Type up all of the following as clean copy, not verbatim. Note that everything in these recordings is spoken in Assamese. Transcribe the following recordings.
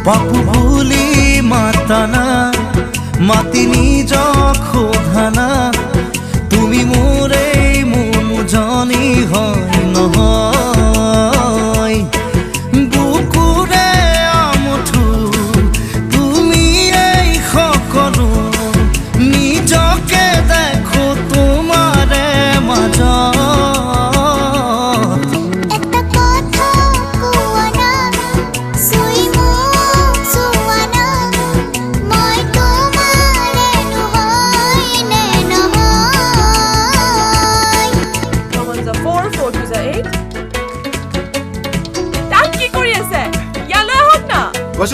বাপু বুলি মাতানা মাতি নিজক সোধানা তুমি মোৰে মোজনী হয় নহয় বুকুৰে আমঠু তুমি এই সকলো নিজকে দেখো তোমাৰে মাজত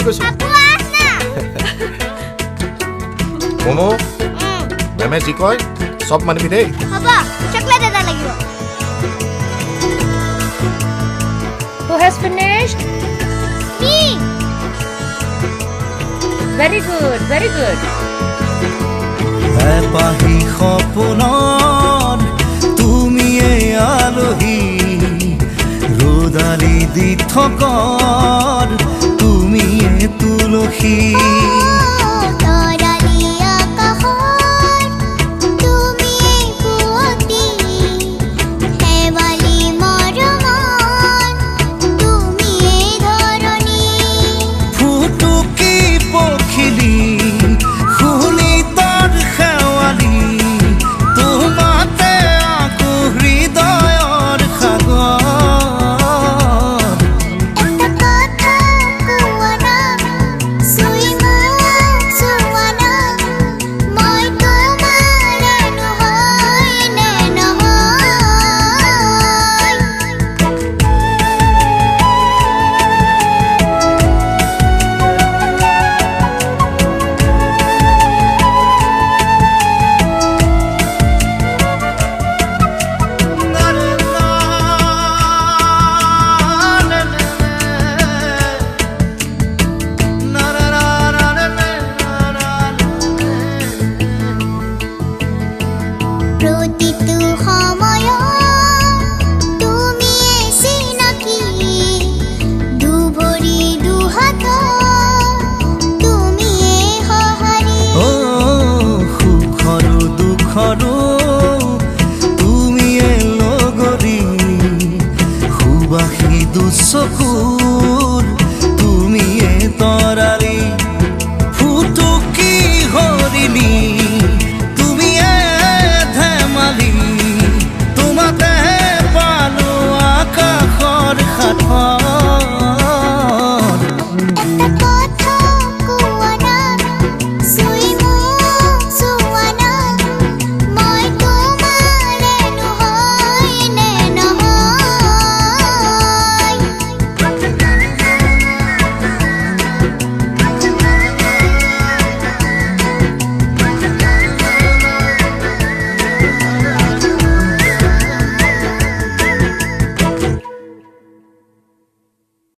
কৈছো মমো মেমে যি কয় চব মানিবি দেই হ'ব চকলেট এটা লাগিব Who has finished? Me. Very good, very good. পাহি সপোনত তুমি আলহী ৰ'দালি দি থকৰ তুমি তুলসী চকুৰ